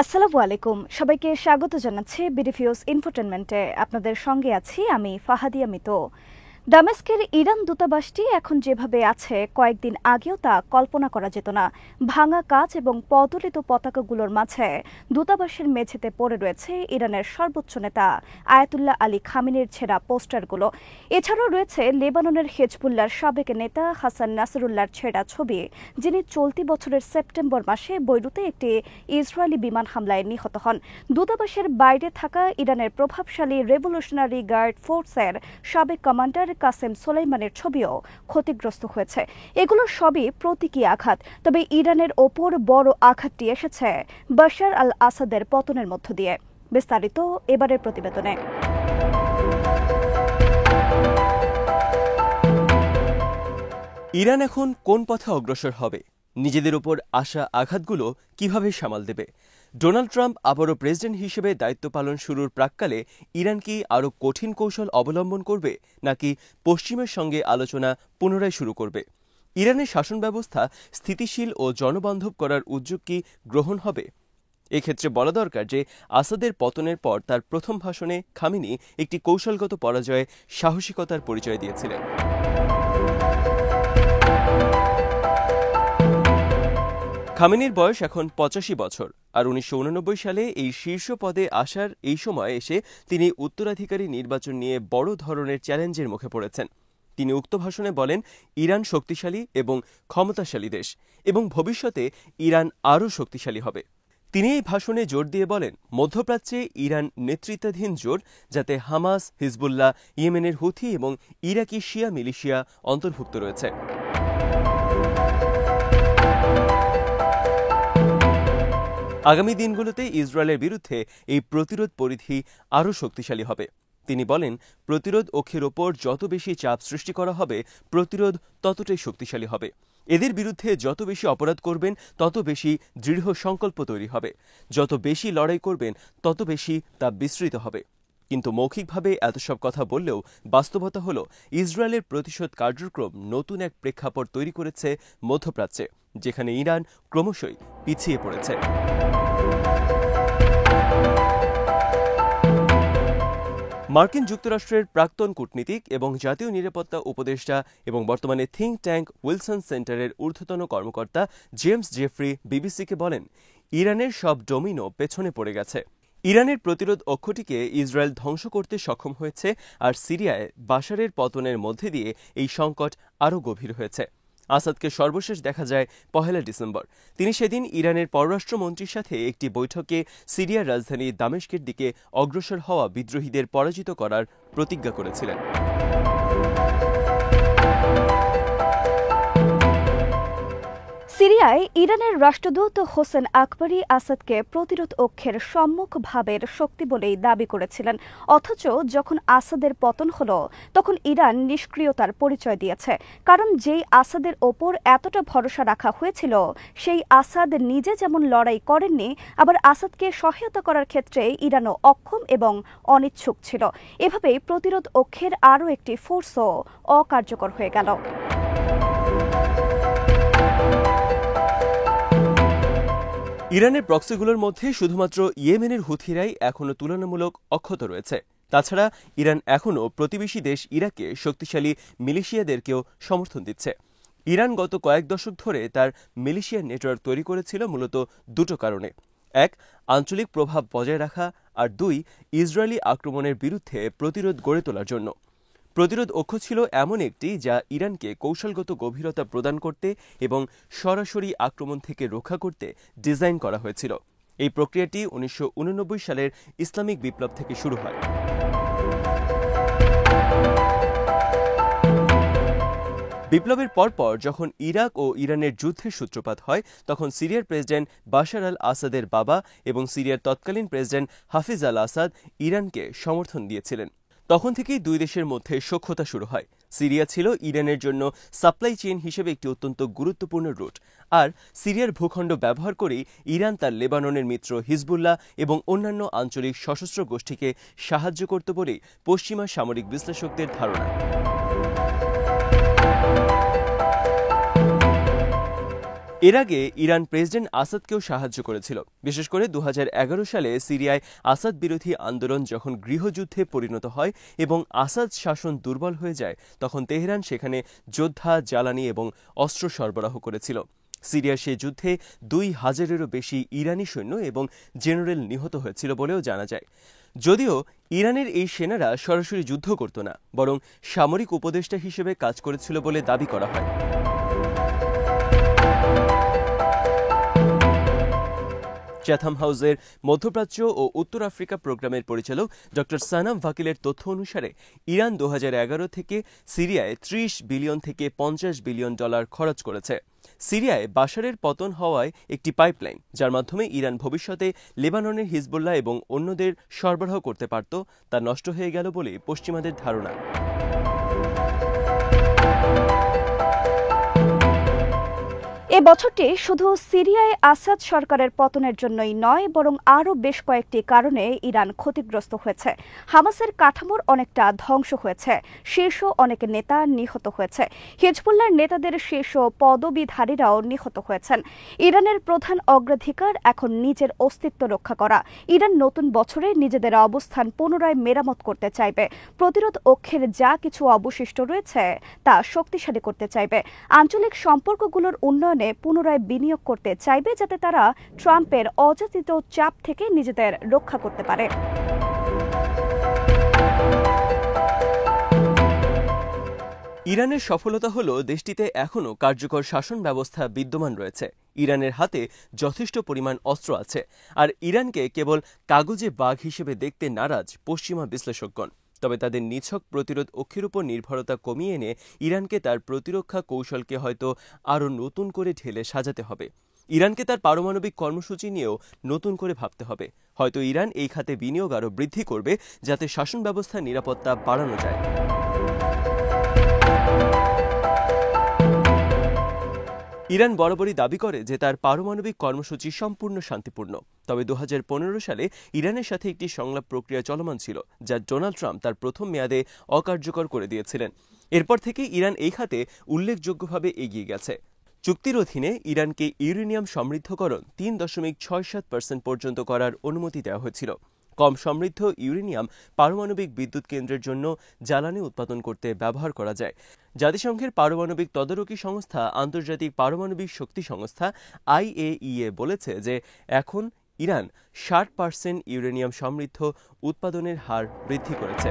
আসসালামু আলাইকুম, সবাইকে স্বাগত জানাচ্ছি বিডিফিউজ ইনফোটেনমেন্টে। আপনাদের সঙ্গে আছি আমি ফাহাদিয়া মিতো। দামেস্কের ইরান দূতাবাসটি এখন যেভাবে আছে কয়েকদিন আগেও তা কল্পনা করা যেত না। ভাঙা কাচ এবং পদলিত পতাকাগুলোর মাঝে দূতাবাসের মেঝেতে পড়ে রয়েছে ইরানের সর্বোচ্চ নেতা আয়াতুল্লাহ আলী খামেনির ছেঁড়া পোস্টারগুলো। এছাড়াও রয়েছে লেবাননের হেজবুল্লাহর সাবেক নেতা হাসান নাসরুল্লাহর ছেঁড়া ছবি, যিনি চলতি বছরের সেপ্টেম্বর মাসে বৈরুতে একটি ইসরায়েলি বিমান হামলায় নিহত হন। দূতাবাসের বাইরে থাকা ইরানের প্রভাবশালী রেভলিউশনারি গার্ড ফোর্সের সাবেক কমান্ডার কাসেম সোলাইমানের ছবিও ক্ষতিগ্রস্ত হয়েছে। এগুলো সবই প্রতীকী আঘাত। তবে ইরানের ওপর বড় আঘাতটি এসেছে বাশার আল আসাদের পতনের মধ্য দিয়ে। বিস্তারিত এবারের প্রতিবেদনে। ইরান এখন কোন পথে অগ্রসর হবে, নিজেদের উপর আসা আঘাতগুলো কিভাবে সামাল দেবে? ডোনাল্ড ট্রাম্প আবারও প্রেসিডেন্ট হিসেবে দায়িত্ব পালন শুরুর প্রাক্কালে ইরান কি আরও কঠিন কৌশল অবলম্বন করবে, নাকি পশ্চিমের সঙ্গে আলোচনা পুনরায় শুরু করবে? ইরানের শাসন ব্যবস্থা স্থিতিশীল ও জনবান্ধব করার উদ্যোগ কি গ্রহণ হবে? এক্ষেত্রে বলা দরকার যে আসাদের পতনের পর তার প্রথম ভাষণে খামেনি একটি কৌশলগত পরাজয়ে সাহসিকতার পরিচয় দিয়েছিলেন। খামেনির বয়স এখন ৮৫ বছর, আর ১৯৮৯ সালে এই শীর্ষ পদে আসার এই সময় এসে তিনি উত্তরাধিকারী নির্বাচন নিয়ে বড় ধরনের চ্যালেঞ্জের মুখে পড়েছেন। তিনি উক্ত ভাষণে বলেন, ইরান শক্তিশালী এবং ক্ষমতাশালী দেশ এবং ভবিষ্যতে ইরান আরও শক্তিশালী হবে। তিনি এই ভাষণে জোর দিয়ে বলেন, মধ্যপ্রাচ্যে ইরান নেতৃত্বাধীন জোট, যাতে হামাস, হিজবুল্লাহ, ইয়েমেনের হুথি এবং ইরাকি শিয়া মিলিশিয়া অন্তর্ভুক্ত রয়েছে। আগামী দিনগুলোতে ইসরায়েলের বিরুদ্ধে এই প্রতিরোধ পরিধি আরও শক্তিশালী হবে। তিনি বলেন, প্রতিরোধ অক্ষের ওপর যত বেশি চাপ সৃষ্টি করা হবে, প্রতিরোধ ততটাই শক্তিশালী হবে। এদের বিরুদ্ধে যত বেশি অপরাধ করবেন, তত বেশি দৃঢ় সংকল্প তৈরি হবে। যত বেশি লড়াই করবেন, তত বেশি তা বিস্তৃত হবে। কিন্তু মৌখিকভাবে এত সব কথা বললেও বাস্তবতা হল, ইসরায়েলের প্রতিশোধ কার্যক্রম নতুন এক প্রেক্ষাপট তৈরি করেছে মধ্যপ্রাচ্যে, যেখানে ইরান ক্রমশই পিছিয়ে পড়েছে। মার্কিন যুক্তরাষ্ট্রের প্রাক্তন কূটনীতিক এবং জাতীয় নিরাপত্তা উপদেষ্টা এবং বর্তমানে থিঙ্ক ট্যাঙ্ক উইলসন সেন্টারের ঊর্ধ্বতন কর্মকর্তা জেমস জেফ্রি বিবিসিকে বলেন, ইরানের সব ডোমিনো পেছনে পড়ে গেছে। ইরানের প্রতিরোধ অক্ষটিকে ইসরায়েল ধ্বংস করতে সক্ষম হয়েছে, আর সিরিয়ায় বাশারের পতনের মধ্যে দিয়ে এই সংকট আরও গভীর হয়েছে। আসাদকে সর্বশেষ দেখা যায় ১ ডিসেম্বর। তিনি সেদিন ইরানের পররাষ্ট্রমন্ত্রীর সাথে একটি বৈঠকে সিরিয়ার রাজধানী দামেস্কের দিকে অগ্রসর হওয়া বিদ্রোহীদের পরাজিত করার প্রতিজ্ঞা করেছিলেন। সিরিয়ায় ইরানের রাষ্ট্রদূত হোসেন আকবরী আসাদকে প্রতিরোধ অক্ষের সম্মুখ ভাবের শক্তি বলেই দাবি করেছিলেন। অথচ যখন আসাদের পতন হল, তখন ইরান নিষ্ক্রিয়তার পরিচয় দিয়েছে। কারণ যেই আসাদের ওপর এতটা ভরসা রাখা হয়েছিল, সেই আসাদ নিজে যেমন লড়াই করেননি, আবার আসাদকে সহায়তা করার ক্ষেত্রে ইরানও অক্ষম এবং অনিচ্ছুক ছিল। এভাবেই প্রতিরোধ অক্ষের আরও একটি ফোর্সও অকার্যকর হয়ে গেল। ইরানের প্রক্সিগুলোর মধ্যে শুধুমাত্র ইয়েমেনের হুথিরাই এখনও তুলনামূলক অক্ষত রয়েছে। তাছাড়া ইরান এখনও প্রতিবেশী দেশ ইরাকে শক্তিশালী মিলিশিয়াদেরকেও সমর্থন দিচ্ছে। ইরান গত কয়েক দশক ধরে তার মিলিশিয়া নেটওয়ার্ক তৈরি করেছিল মূলত দুটো কারণে: এক, আঞ্চলিক প্রভাব বজায় রাখা, আর দুই, ইসরায়েলি আক্রমণের বিরুদ্ধে প্রতিরোধ গড়ে তোলার জন্য। প্রতিরোধ অক্ষ ছিল এমন একটি যা ইরানকে কৌশলগত গভীরতা প্রদান করতে এবং সরাসরি আক্রমণ থেকে রক্ষা করতে ডিজাইন করা হয়েছিল। এই প্রক্রিয়াটি ১৯৮৯ সালের ইসলামিক বিপ্লব থেকে শুরু হয়। বিপ্লবের পরপর যখন ইরাক ও ইরানের যুদ্ধের সূত্রপাত হয়, তখন সিরিয়ার প্রেসিডেন্ট বাশার আল আসাদের বাবা এবং সিরিয়ার তৎকালীন প্রেসিডেন্ট হাফিজ আল আসাদ ইরানকে সমর্থন দিয়েছিলেন। তখন থেকেই দুই দেশের মধ্যে সখ্যতা শুরু হয়। সিরিয়া ছিল ইরানের জন্য সাপ্লাই চেইন হিসেবে একটি অত্যন্ত গুরুত্বপূর্ণ রুট, আর সিরিয়ার ভূখণ্ড ব্যবহার করেই ইরান তার লেবাননের মিত্র হিজবুল্লাহ এবং অন্যান্য আঞ্চলিক সশস্ত্র গোষ্ঠীকে সাহায্য করত বলেই পশ্চিমা সামরিক বিশ্লেষকদের ধারণা। এর আগে ইরান প্রেসিডেন্ট আসাদকেও সাহায্য করেছিল, বিশেষ করে 2011 সালে সিরিয়ায় আসাদ বিরোধী আন্দোলন যখন গৃহযুদ্ধে পরিণত হয় এবং আসাদ শাসন দুর্বল হয়ে যায়, তখন তেহরান সেখানে যোদ্ধা, জ্বালানি এবং অস্ত্র সরবরাহ করেছিল। সিরিয়ার সেই যুদ্ধে 2000-এরও বেশি ইরানি সৈন্য এবং জেনারেল নিহত হয়েছিল বলেও জানা যায়। যদিও ইরানের এই সেনারা সরাসরি যুদ্ধ করত না, বরং সামরিক উপদেষ্টা হিসেবে কাজ করেছিল বলে দাবি করা হয়। চ্যাথাম হাউসের মধ্যপ্রাচ্য ও উত্তর আফ্রিকা প্রোগ্রামের পরিচালক ড সানাম ভাকিলের তথ্য অনুসারে ইরান 2011 থেকে সিরিয়ায় 30 বিলিয়ন থেকে 50 বিলিয়ন ডলার খরচ করেছে। সিরিয়ায় বাশারের পতন হওয়ায় একটি পাইপলাইন, যার মাধ্যমে ইরান ভবিষ্যতে লেবাননের হিজবুল্লাহ এবং অন্যদের সরবরাহ করতে পারত, তা নষ্ট হয়ে গেল বলে পশ্চিমাদের ধারণা। এ বছরটি শুধু সিরিয়ায় আসাদ সরকারের পতনের জন্যই নয়, বরং আরও বেশ কয়েকটি কারণে ইরান ক্ষতিগ্রস্ত হয়েছে। হামাসের কাঠামোর অনেকটা ধ্বংস হয়েছে, শীর্ষ অনেক নেতা নিহত হয়েছে, হিজবুল্লাহর নেতাদের শীর্ষ পদবীধারীরাও নিহত হয়েছেন। ইরানের প্রধান অগ্রাধিকার এখন নিজের অস্তিত্ব রক্ষা করা। ইরান নতুন বছরে নিজেদের অবস্থান পুনরায় মেরামত করতে চাইবে, প্রতিরোধ অক্ষের যা কিছু অবশিষ্ট রয়েছে তা শক্তিশালী করতে চাইবে, আঞ্চলিক সম্পর্কগুলোর উন্নয়নে পুনরায় বিনিয়োগ করতে চাইবে, যাতে তারা ট্রাম্পের অযাচিত চাপ থেকে নিজেদের রক্ষা করতে পারে। ইরানের সফলতা হল দেশটিতে এখনও কার্যকর শাসন ব্যবস্থা বিদ্যমান রয়েছে। ইরানের হাতে যথেষ্ট পরিমাণ অস্ত্র আছে, আর ইরানকে কেবল কাগজে বাঘ হিসেবে দেখতে নারাজ পশ্চিমা বিশ্লেষকগণ। তবে তাদের নিছক প্রতিরোধ অক্ষের উপর নির্ভরতা কমিয়ে এনে ইরানকে তার প্রতিরক্ষা কৌশলকে হয়তো আরও নতুন করে ঢেলে সাজাতে হবে। ইরানকে তার পারমাণবিক কর্মসূচি নিয়েও নতুন করে ভাবতে হবে। হয়তো ইরান এই খাতে বিনিয়োগ আরও বৃদ্ধি করবে, যাতে শাসন ব্যবস্থার নিরাপত্তা বাড়ানো যায়। ইরান বরাবরই দাবি করে যে তার পারমাণবিক কর্মসূচি সম্পূর্ণ শান্তিপূর্ণ। তবে 2015 সালে ইরানের সাথে একটি সংলাপ প্রক্রিয়া চলমান ছিল, যা ডোনাল্ড ট্রাম্প তার প্রথম মেয়াদে অকার্যকর করে দিয়েছিলেন। এরপর থেকে ইরান এই খাতে উল্লেখযোগ্যভাবে এগিয়ে গেছে। চুক্তির অধীনে ইরানকে ইউরেনিয়াম সমৃদ্ধকরণ 3.67% পর্যন্ত করার অনুমতি দেওয়া হয়েছিল। কম সমৃদ্ধ ইউরেনিয়াম পারমাণবিক বিদ্যুৎ কেন্দ্রের জন্য জ্বালানি উৎপাদন করতে ব্যবহার করা যায়। জাতিসংঘের পারমাণবিক তদারকি সংস্থা আন্তর্জাতিক পারমাণবিক শক্তি সংস্থা IAEA বলেছে যে এখন ইরান 60% ইউরেনিয়াম সমৃদ্ধ উৎপাদনের হার বৃদ্ধি করেছে।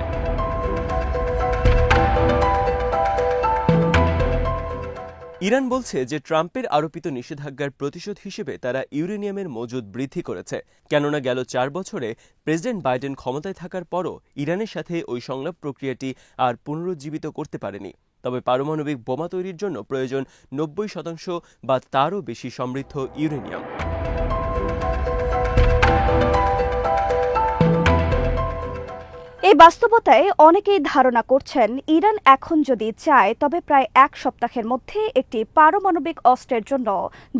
ইরান বলছে যে ট্রাম্পের আরোপিত নিষেধাজ্ঞার প্রতিশোধ হিসেবে তারা ইউরেনিয়ামের মজুদ বৃদ্ধি করেছে, কেননা গেল 4 বছরে প্রেসিডেন্ট বাইডেন ক্ষমতায় থাকার পরও ইরানের সাথে ওই সংলাপ প্রক্রিয়াটি আর পুনরুজ্জীবিত করতে পারেনি। তবে পারমাণবিক বোমা তৈরির জন্য প্রয়োজন 90% বা তারও বেশি সমৃদ্ধ ইউরেনিয়াম। এই বাস্তবতায় অনেকেই ধারণা করছেন ইরান এখন যদি চায় তবে প্রায় 1 সপ্তাহের মধ্যে একটি পারমাণবিক অস্ত্রের জন্য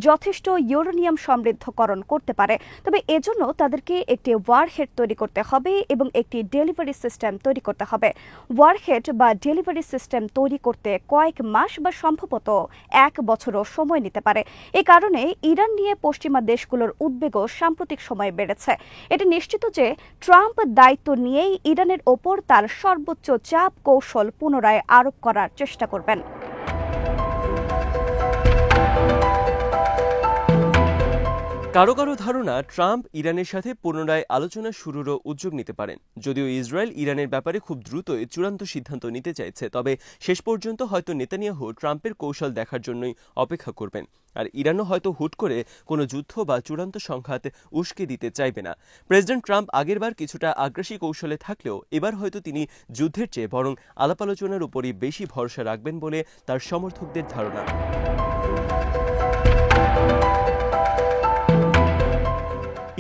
যথেষ্ট ইউরেনিয়াম সমৃদ্ধকরণ করতে পারে। তবে এজন্য তাদেরকে একটি ওয়ারহেড তৈরি করতে হবে এবং একটি ডেলিভারি সিস্টেম তৈরি করতে হবে। ওয়ারহেড বা ডেলিভারি সিস্টেম তৈরি করতে কয়েক মাস বা সম্ভবত 1 বছরও সময় নিতে পারে। এ কারণে ইরান নিয়ে পশ্চিমা দেশগুলোর উদ্বেগও সাম্প্রতিক সময়ে বেড়েছে। এটা নিশ্চিত যে ট্রাম্প দায়িত্ব নিয়েই ইরানের ওপর তার সর্বোচ্চ চাপ কৌশল পুনরায় আরোপ করার চেষ্টা করবেন। কারো কারো ধারণা ট্রাম্প ইরানের সাথে পুনরায় আলোচনা শুরুরও উদ্যোগ নিতে পারেন। যদিও ইসরায়েল ইরানের ব্যাপারে খুব দ্রুতই চূড়ান্ত সিদ্ধান্ত নিতে চাইছে, তবে শেষ পর্যন্ত হয়তো নেতানিয়াহু ট্রাম্পের কৌশল দেখার জন্যই অপেক্ষা করবেন। আর ইরানও হয়তো হুট করে কোনো যুদ্ধ বা চূড়ান্ত সংঘাত উস্কে দিতে চাইবে না। প্রেসিডেন্ট ট্রাম্প আগেরবার কিছুটা আগ্রাসী কৌশলে থাকলেও এবার হয়তো তিনি যুদ্ধের চেয়ে বরং আলাপ আলোচনার উপরই বেশি ভরসা রাখবেন বলে তার সমর্থকদের ধারণা।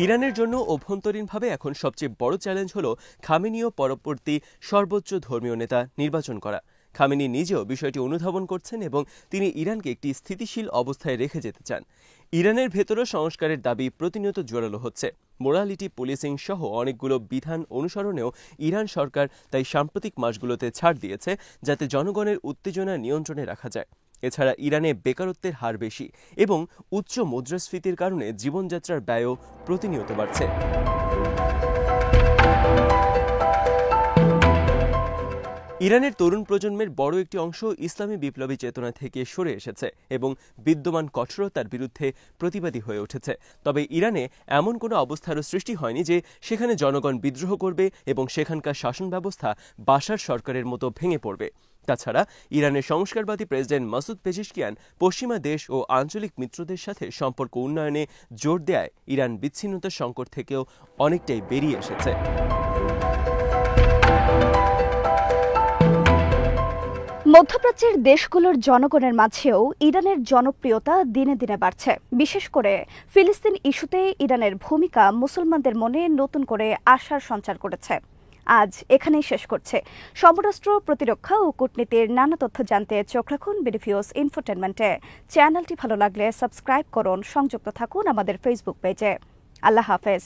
ইরানের জন্য অভ্যন্তরীণভাবে এখন সবচেয়ে বড় চ্যালেঞ্জ হল খামেনীয় পরবর্তী সর্বোচ্চ ধর্মীয় নেতা নির্বাচন করা। খামেনি নিজেও বিষয়টি অনুধাবন করছেন এবং তিনি ইরানকে একটি স্থিতিশীল অবস্থায় রেখে যেতে চান। ইরানের ভেতরও সংস্কারের দাবি প্রতিনিয়ত জোরালো হচ্ছে। মোরালিটি পুলিশিং সহ অনেকগুলো বিধান অনুসরণেও ইরান সরকার তাই সাম্প্রতিক মাসগুলোতে ছাড় দিয়েছে, যাতে জনগণের উত্তেজনা নিয়ন্ত্রণে রাখা যায়। এছাড়া ইরানে বেকারত্বের হার বেশি এবং উচ্চ মুদ্রাস্ফীতির কারণে জীবনযাত্রার ব্যয়ও প্রতিনিয়ত বাড়ছে। ইরানের তরুণ প্রজন্মের বড় একটি অংশ ইসলামী বিপ্লবী চেতনা থেকে সরে এসেছে এবং বিদ্যমান কঠোরতার বিরুদ্ধে প্রতিবাদী হয়ে উঠেছে। তবে ইরানে এমন কোনো অবস্থারও সৃষ্টি হয়নি যে সেখানে জনগণ বিদ্রোহ করবে এবং সেখানকার শাসন ব্যবস্থা বাশার সরকারের মতো ভেঙে পড়বে। তাছাড়া ইরানের সংস্কারবাদী প্রেসিডেন্ট মাসুদ পেজেশকিয়ান পশ্চিমা দেশ ও আঞ্চলিক মিত্রদের সাথে সম্পর্ক উন্নয়নে জোর দেয় ইরান বিচ্ছিন্নতার সংকট থেকেও অনেকটাই বেরিয়ে এসেছে। মধ্যপ্রাচ্যের দেশগুলোর জনগণের মাঝেও ইরানের জনপ্রিয়তা দিনে দিনে বাড়ছে। বিশেষ করে ফিলিস্তিন ইস্যুতে ইরানের ভূমিকা মুসলমানদের মনে নতুন করে আশার সঞ্চার করেছে। আজ এখানেই শেষ করছে। সমরাষ্ট্র, প্রতিরক্ষা ও কূটনীতির নানা তথ্য জানতে চোখ রাখুন বিডিফিউজ ইনফোটেনমেন্টে। চ্যানেলটি ভালো লাগলে সাবস্ক্রাইব করুন, সংযুক্ত থাকুন আমাদের ফেসবুক পেজে। আল্লাহ হাফেজ।